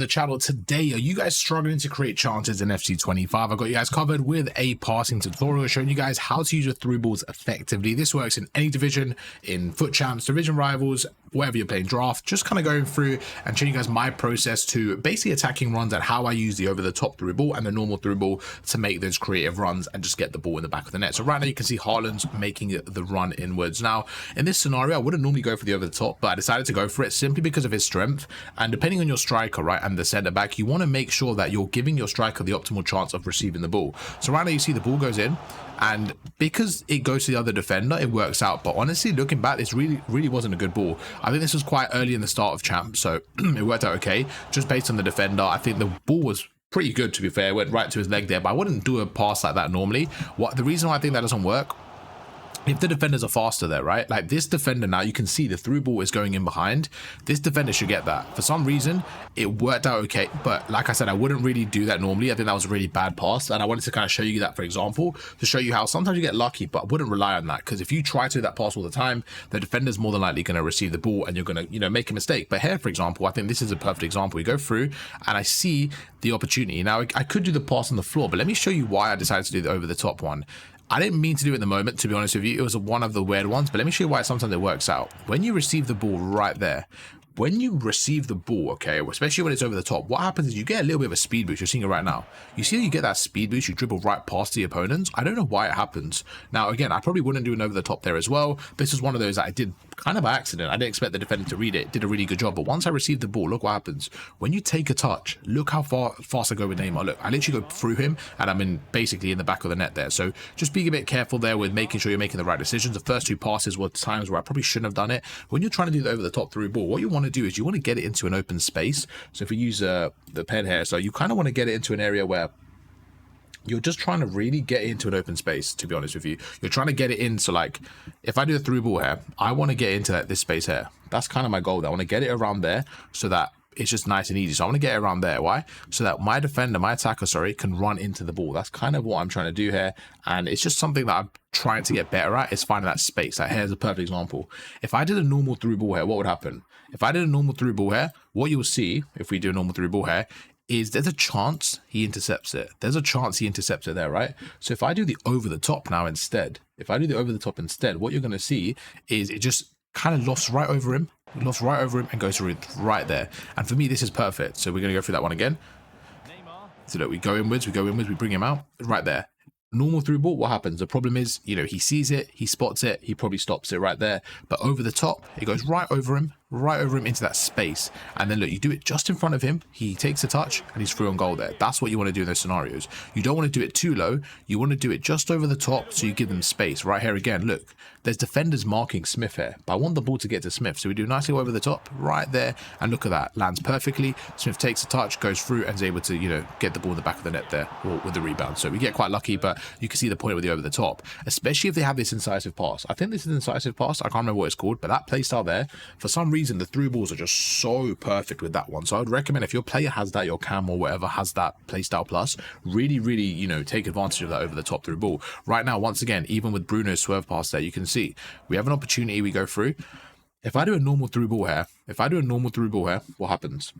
The channel today. Are you guys struggling to create chances in FC25? I've got you guys covered with a passing tutorial showing you guys how to use your through balls effectively. This works in any division, in foot champs, division rivals, wherever you're playing draft. Just kind of going through and showing you guys my process to basically attacking runs and how I use the over the top through ball and the normal through ball to make those creative runs and just get the ball in the back of the net. So right now you can see Haaland's making the run inwards. Now in this scenario I wouldn't normally go for the over the top, but I decided to go for it simply because of his strength, and depending on your striker, right, and the centre back, you want to make sure that you're giving your striker the optimal chance of receiving the ball. So right now you see the ball goes in, and because it goes to the other defender, it works out. But honestly, looking back, this really wasn't a good ball. I think this was quite early in the start of champ, so it worked out okay. Just based on the defender, I think the ball was pretty good, to be fair. It went right to his leg there, but I wouldn't do a pass like that normally. The reason why I think that doesn't work, if the defenders are faster there, right? Like this defender now, you can see the through ball is going in behind. This defender should get that. For some reason, it worked out okay. But like I said, I wouldn't really do that normally. I think that was a really bad pass. And I wanted to kind of show you that, for example, to show you how sometimes you get lucky, but I wouldn't rely on that. Because if you try to do that pass all the time, the defender's more than likely going to receive the ball and you're going to, make a mistake. But here, for example, I think this is a perfect example. We go through and I see the opportunity. Now, I could do the pass on the floor, but let me show you why I decided to do the over the top one. I didn't mean to do it in the moment, to be honest with you. It was one of the weird ones, but let me show you why sometimes it works out. When you receive the ball right there, when you receive the ball, okay, especially when it's over the top, what happens is you get a little bit of a speed boost. You're seeing it right now. You see how you get that speed boost, you dribble right past the opponents. I don't know why it happens. Now, again, I probably wouldn't do an over the top there as well. This is one of those that I did kind of by accident. I didn't expect the defender to read it. Did a really good job. But once I received the ball, look what happens. When you take a touch, look how fast I go with Neymar. Look, I literally go through him and I'm basically in the back of the net there. So just being a bit careful there with making sure you're making the right decisions. The first two passes were times where I probably shouldn't have done it. When you're trying to do the over the top through ball, what you want to do is you want to get it into an open space. So if we use the pen here, so you kind of want to get it into an area where you're just trying to really get into an open space, to be honest with you. You're trying to get it in. So like if I do the through ball here, I want to get into this space here. That's kind of my goal. I want to get it around there so that it's just nice and easy. So I want to get it around there. Why? So that my defender, my attacker, sorry, can run into the ball. That's kind of what I'm trying to do here. And it's just something that I'm trying to get better at, is finding that space. Like here's a perfect example. If I did a normal through ball here, what would happen? If I did a normal through ball here, what you'll see, if we do a normal through ball here, is there's a chance he intercepts it. There's a chance he intercepts it there, right? So if I do the over the top now instead, what you're going to see is it just kind of lofts right over him. Lofts right over him and goes through right there. And for me, this is perfect. So we're going to go through that one again. So look, we go inwards, we bring him out right there. Normal through ball, what happens? The problem is, he sees it, he spots it, he probably stops it right there. But over the top, it goes right over him into that space. And then look, you do it just in front of him. He takes a touch and he's through on goal there. That's what you want to do in those scenarios. You don't want to do it too low. You want to do it just over the top so you give them space. Right here again, look, there's defenders marking Smith here, but I want the ball to get to Smith. So we do nicely over the top right there. And look at that, lands perfectly. Smith takes a touch, goes through and is able to, get the ball in the back of the net there with the rebound. So we get quite lucky, but you can see the point with the over the top, especially if they have this incisive pass. I think this is an incisive pass. I can't remember what it's called, but that play style there, for some reason, the through balls are just so perfect with that one. So I would recommend if your player has that, your cam or whatever has that play style plus, really, take advantage of that over the top through ball. Right now, once again, even with Bruno's swerve pass there, you can see we have an opportunity, we go through. If I do a normal through ball here, what happens?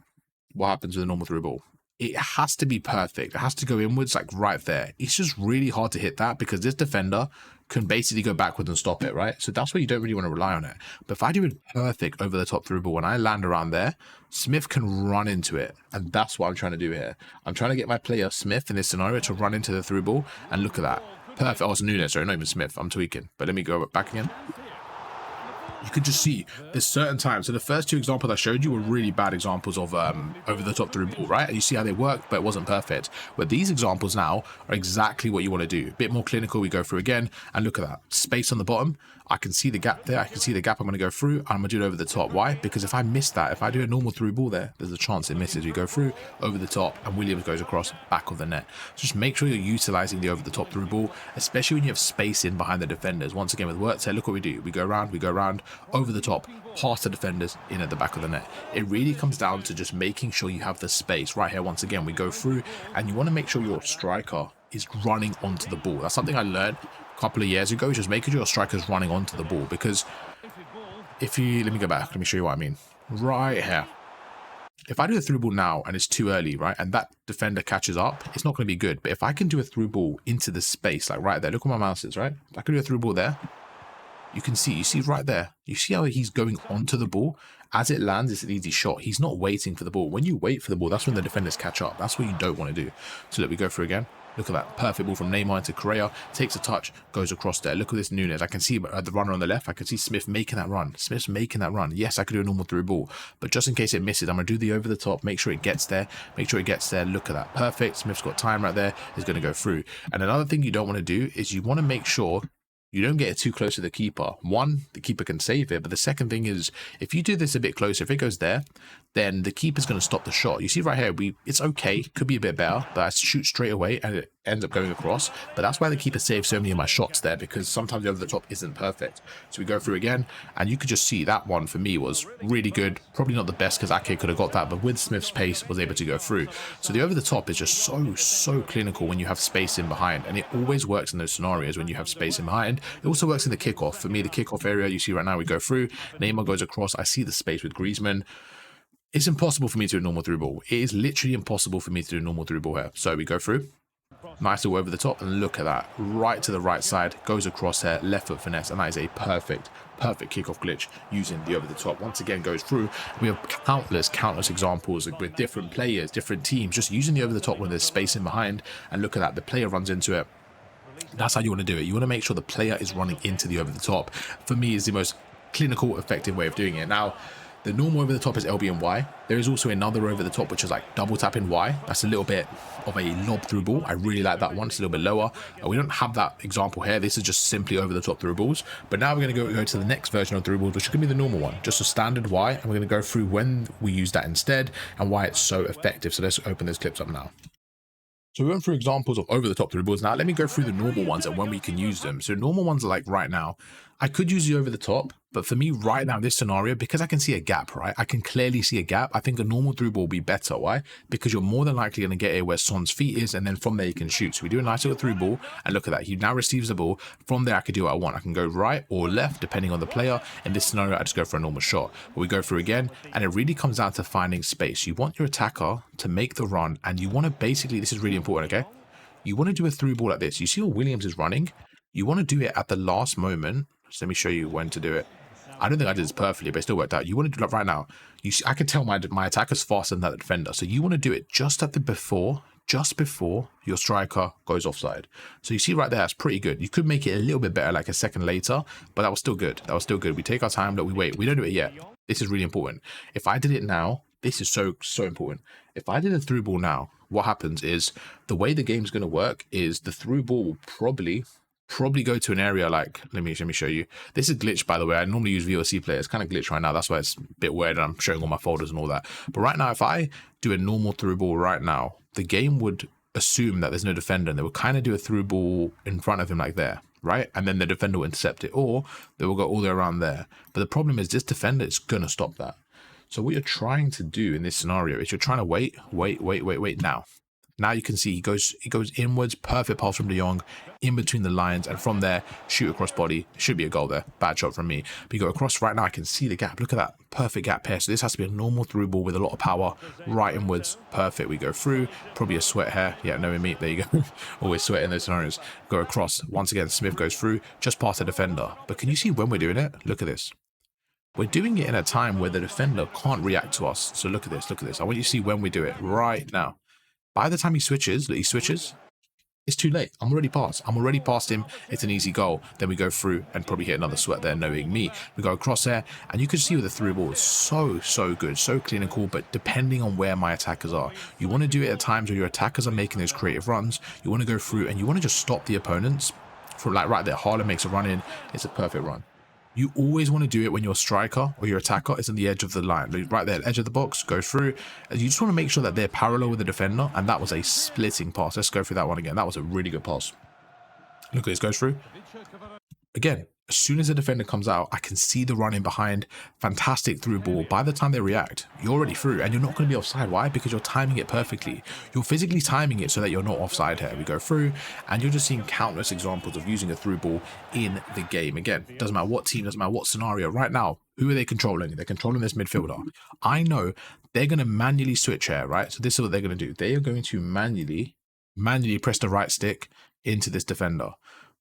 What happens with a normal through ball? It has to be perfect. It has to go inwards, like right there. It's just really hard to hit that because this defender can basically go backwards and stop it, right? So that's why you don't really want to rely on it. But if I do it perfect over the top through ball, when I land around there, Smith can run into it. And that's what I'm trying to do here. I'm trying to get my player Smith in this scenario to run into the through ball. And look at that. Perfect. Oh, it's Nunes. Sorry, not even Smith. I'm tweaking. But let me go back again. You could just see there's certain times. So the first two examples I showed you were really bad examples of over the top through ball, right? And you see how they worked, but it wasn't perfect. But these examples now are exactly what you want to do. A bit more clinical. We go through again and look at that space on the bottom. I can see the gap there. I can see the gap I'm going to go through. And I'm going to do it over the top. Why? Because if I miss that, if I do a normal through ball there, there's a chance it misses. We go through over the top and Williams goes across back of the net. So just make sure you're utilizing the over the top through ball, especially when you have space in behind the defenders. Once again with Wurtz, look what we do. We go around, over the top, past the defenders, in at the back of the net. It really comes down to just making sure you have the space. Right here, once again, we go through and you want to make sure your striker is running onto the ball. That's something I learned a couple of years ago, just making sure your striker's running onto the ball. Because if you, let me go back, let me show you what I mean. Right here. If I do a through ball now and it's too early, right, and that defender catches up, it's not going to be good. But if I can do a through ball into the space, like right there, look where my mouse is, right? If I can do a through ball there, you see right there, you see how he's going onto the ball. As it lands, it's an easy shot. He's not waiting for the ball. When you wait for the ball, that's when the defenders catch up. That's what you don't want to do. So let me go through again. Look at that perfect ball from Neymar into Correa. Takes a touch, goes across there. Look at this Nunes. I can see the runner on the left. I can see Smith making that run. Smith's making that run. Yes, I could do a normal through ball, but just in case it misses, I'm going to do the over the top. Make sure it gets there. Make sure it gets there. Look at that. Perfect. Smith's got time right there. He's going to go through. And another thing you don't want to do is you want to make sure you don't get it too close to the keeper. One, the keeper can save it, but the second thing is if you do this a bit closer, if it goes there, then the keeper's going to stop the shot. You see right here, it's okay, could be a bit better, but I shoot straight away and it ends up going across. But that's why the keeper saves so many of my shots there, because sometimes the over the top isn't perfect. So we go through again, and you could just see that one for me was really good. Probably not the best because Ake could have got that, but with Smith's pace was able to go through. So the over the top is just so clinical when you have space in behind, and it always works in those scenarios when you have space in behind. It also works in the kickoff. For me, the kickoff area, you see right now, we go through, Neymar goes across, I see the space with Griezmann. It's impossible for me to do a normal through ball. It is literally impossible for me to do a normal through ball here. So we go through. Nice little over the top, and look at that. Right to the right side, goes across here, left foot finesse, and that is a perfect kickoff glitch using the over the top. Once again, goes through. We have countless examples with different players, different teams, just using the over the top when there's space in behind, and look at that. The player runs into it. That's how you want to do it. You want to make sure the player is running into the over the top. For me, is the most clinical, effective way of doing it. Now, the normal over the top is LB and Y. There is also another over the top, which is like double tapping Y. That's a little bit of a lob through ball. I really like that one. It's a little bit lower. We don't have that example here. This is just simply over the top through balls. But now we're going to go to the next version of through balls, which is going to be the normal one, just a standard Y. And we're going to go through when we use that instead and why it's so effective. So let's open those clips up now. So we went through examples of over the top through balls. Now let me go through the normal ones and when we can use them. So normal ones are like right now. I could use the over the top, but for me right now, this scenario, because I can see a gap, right? I can clearly see a gap. I think a normal through ball will be better. Why? Because you're more than likely going to get it where Son's feet is, and then from there you can shoot. So we do a nice little through ball, and look at that. He now receives the ball. From there, I could do what I want. I can go right or left, depending on the player. In this scenario, I just go for a normal shot. But we go through again, and it really comes down to finding space. You want your attacker to make the run, and you want to basically, this is really important, okay? You want to do a through ball like this. You see what Williams is running? You want to do it at the last moment. So let me show you when to do it. I don't think I did this perfectly, but it still worked out. You want to do it like right now. You see, I can tell my attacker's faster than that defender. So you want to do it just before your striker goes offside. So you see right there, that's pretty good. You could make it a little bit better, like a second later, but that was still good. That was still good. We take our time, but we wait. We don't do it yet. This is really important. If I did it now, this is so important. If I did a through ball now, what happens is the way the game's going to work is the through ball will probably go to an area like, let me show you. This is glitched, by the way. I normally use VOC player. It's kind of glitched right now. That's why it's a bit weird and I'm showing all my folders and all that. But right now, if I do a normal through ball right now, the game would assume that there's no defender and they would kind of do a through ball in front of him like there, right? And then the defender will intercept it, or they will go all the way around there. But the problem is this defender is going to stop that. So what you're trying to do in this scenario is you're trying to wait now. Now you can see he goes inwards, perfect pass from De Jong, in between the lines, and from there, shoot across body. Should be a goal there. Bad shot from me. But you go across right now, I can see the gap. Look at that. Perfect gap here. So this has to be a normal through ball with a lot of power. Right inwards. Perfect. We go through. Probably a sweat here. Yeah, no, we meet. There you go. Always sweat in those scenarios. Go across. Once again, Smith goes through, just past the defender. But can you see when we're doing it? Look at this. We're doing it in a time where the defender can't react to us. So look at this. Look at this. I want you to see when we do it right now. By the time he switches, it's too late. I'm already past him. It's an easy goal. Then we go through and probably hit another sweat there, knowing me. We go across there, and you can see with the through ball, it's so good, so clinical, but depending on where my attackers are. You want to do it at times where your attackers are making those creative runs. You want to go through, and you want to just stop the opponents. From like right there, Haaland makes a run in. It's a perfect run. You always want to do it when your striker or your attacker is on the edge of the line. Right there, edge of the box, go through. And you just want to make sure that they're parallel with the defender. And that was a splitting pass. Let's go through that one again. That was a really good pass. Look at this, goes through. Again, As soon as the defender comes out, I can see the run in behind. Fantastic through ball. By the time they react, you're already through and you're not going to be offside. Why? Because you're timing it perfectly. You're physically timing it so that you're not offside here. We go through and you're just seeing countless examples of using a through ball in the game. Again, doesn't matter what team, doesn't matter what scenario. Right now, who are they controlling? They're controlling this midfielder. I know they're going to manually switch here, right? So this is what they're going to do. They are going to manually press the right stick into this defender,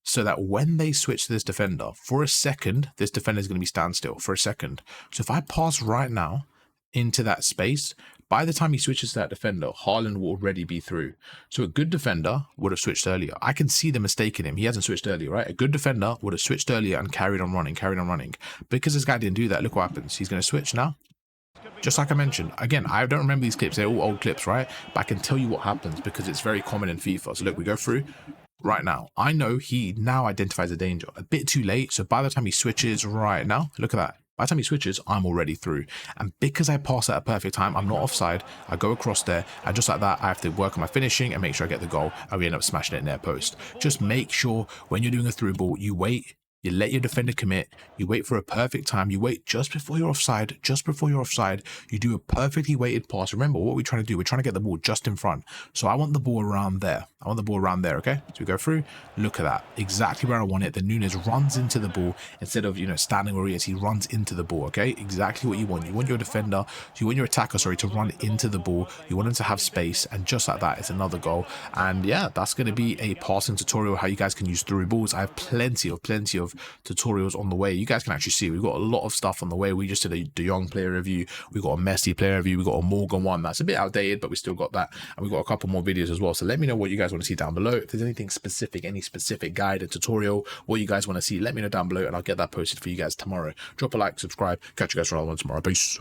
so that when they switch to this defender, for a second, this defender is going to be standstill for a second. So if I pass right now into that space, by the time he switches to that defender, Haaland will already be through. So a good defender would have switched earlier. I can see the mistake in him. He hasn't switched earlier, right? A good defender would have switched earlier and carried on running. Because this guy didn't do that, look what happens. He's going to switch now. Just like I mentioned, again, I don't remember these clips. They're all old clips, right? But I can tell you what happens because it's very common in FIFA. So look, we go through. Right now, I know he now identifies a danger a bit too late. So by the time he switches right now, look at that. By the time he switches, I'm already through. And because I pass at a perfect time, I'm not offside. I go across there. And just like that, I have to work on my finishing and make sure I get the goal. And we end up smashing it in their post. Just make sure when you're doing a through ball, you wait. You let your defender commit, you wait for a perfect time, you wait just before you're offside, you do a perfectly weighted pass. Remember, what we're trying to do, we're trying to get the ball just in front. So I want the ball around there. Okay? So we go through, look at that, exactly where I want it. Then Nunes runs into the ball instead of, standing where he is, he runs into the ball, okay? Exactly what you want. You want your defender, you want your attacker, to run into the ball. You want him to have space, and just like that, it's another goal. And yeah, that's going to be a passing tutorial, how you guys can use through balls. I have plenty of tutorials on the way. You guys can actually see we've got a lot of stuff on the way. We just did a De Jong player review, we got a Messi player review, we got a Morgan one that's a bit outdated, but we still got that, and we've got a couple more videos as well. So let me know what you guys want to see down below. If there's anything specific, any specific guide and tutorial, what you guys want to see, let me know down below and I'll get that posted for you guys tomorrow. Drop a like, subscribe, catch you guys for another one tomorrow. Peace.